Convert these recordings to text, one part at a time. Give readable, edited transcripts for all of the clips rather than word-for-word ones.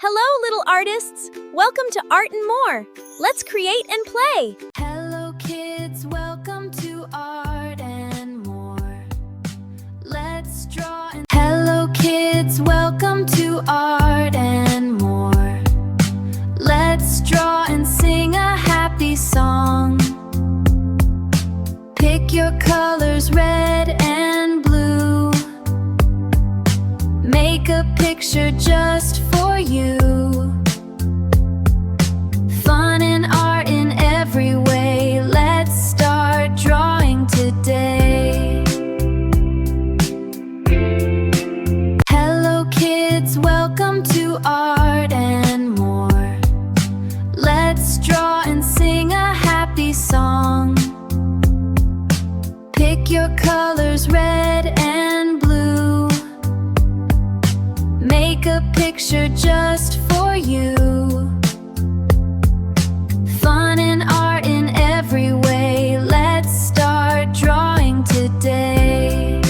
Hello, little artists! Welcome to Art and More. Let's create and play. Hello kids, welcome to Art and More. Let's draw and Hello kids, welcome to Art and More. Let's draw and sing a happy song. Pick your colors red and blue. Make a picture just for you. Fun and art in every way. Let's start drawing today. Hello kids, welcome to Art and More. Let's draw and sing a happy song. Pick your colors red and blue. Make a picture just for you. Fun and art in every way. Let's start drawing today.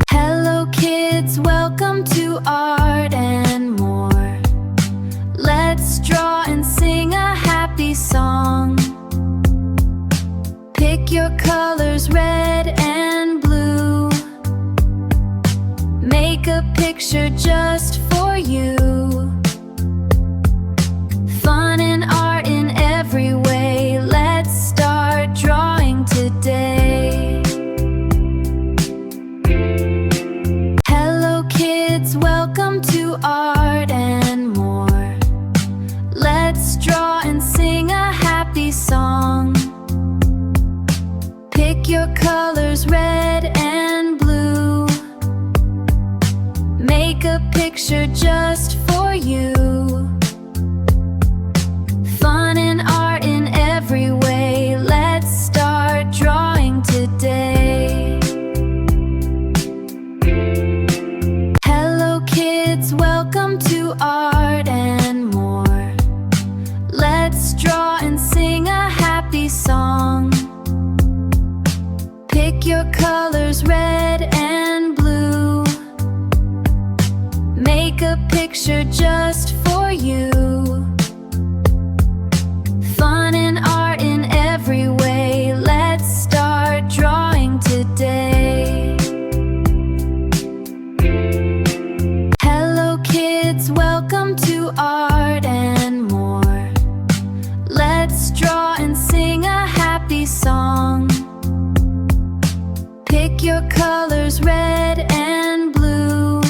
Hello kids, welcome to Art and More. Let's draw and sing a happy song. Pick your colors red and blue. Make a picture just for you. Fun and art in every way. Let's start drawing today. Hello kids, welcome to Art and More. Let's draw and sing a happy song. Pick your colors red and blue. Make a picture just for you. Fun and art in every way. Let's start drawing today. Hello kids, welcome to Art and More. Let's draw and sing a happy song. Pick your colors red and blue. Make a picture just for you. Fun and art in every way. Let's start drawing today. Hello kids, welcome to Art and More. Let's draw and sing a happy song. Pick your colors red and blue.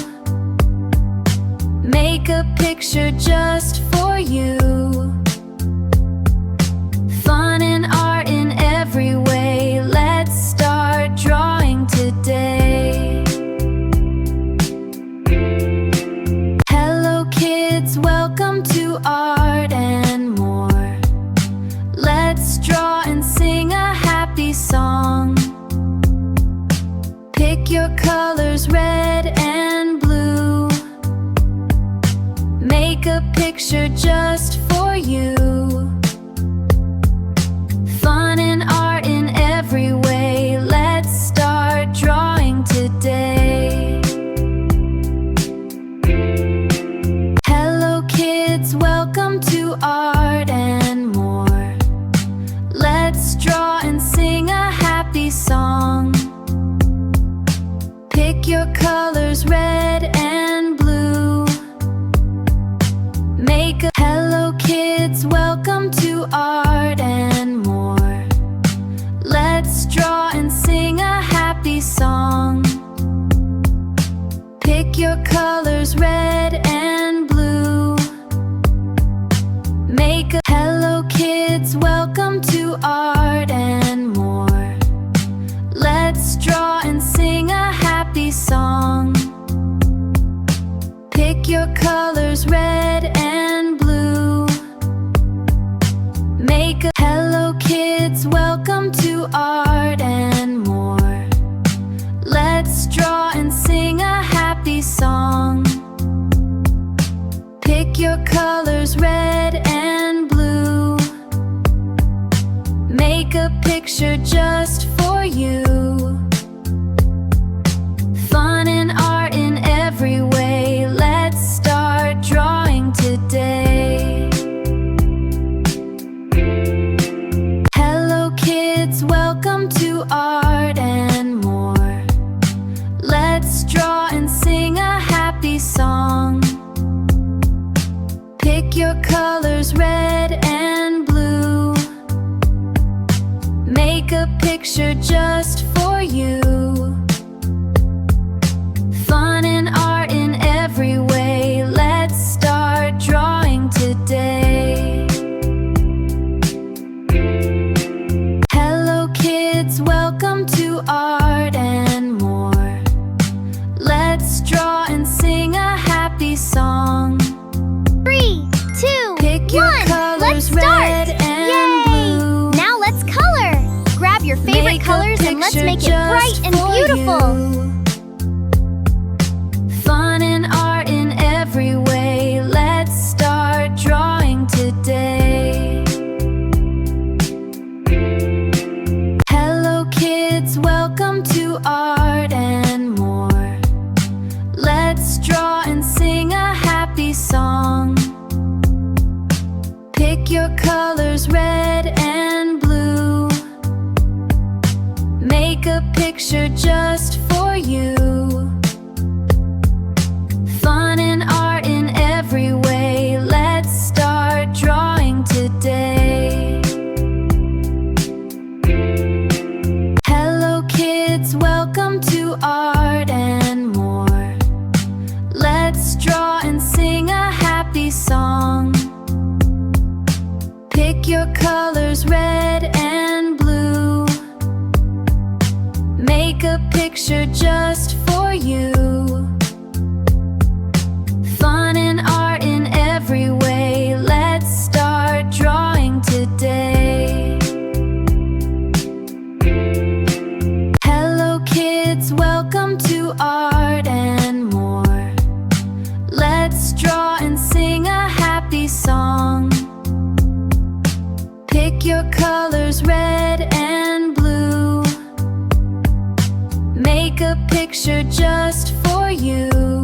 Make a picture just for you. Fun and art in every way. Let's start drawing today. Hello kids, welcome to Art and More. Let's draw and sing a happy song. Pick your colors red and blue. Make a picture just for you. Fun and art in every way. Let's start drawing today. Hello kids, welcome to Art and More. Let's draw and sing a happy song. Pick your colors red and blue. Make a Hello kids, welcome to Art and More. Let's draw and sing a happy song. Pick your colors red and blue. Make a Hello kids, welcome to Art and More. Let's draw and sing a happy song. Pick your colors red and blue. Make a Hello kids, welcome to Art and More. Let's draw and sing a happy song. Pick your colors red and blue. Make a picture just for you. Fun and art in every way. song. Pick your colors red and blue. Make a picture just for you. Fun and art in every way. Let's start drawing today. Hello kids, welcome to Art and More. Let's draw and sing a happy song. 3, 2, Pick your 1. colors Let's start. red and Yay! blue. Now let's color. Grab your favorite Make a colors and let's picture make it bright just and for beautiful. you. Fun and art in every way. Let's start drawing today. Hello kids, welcome to Art and More. Let's draw and sing a happy song. Pick your colors red and blue. Make a picture just for you. Fun and art in every way. Let's start drawing today. Hello kids, welcome to Art and More. Let's draw and sing a happy song. Pick your colors red and blue. Make a picture just for you. Fun and art in every way. Let's start drawing today. Hello kids, welcome to Art and More. Let's draw and sing a happy song. Pick your colors red and blue. Make a picture just for you.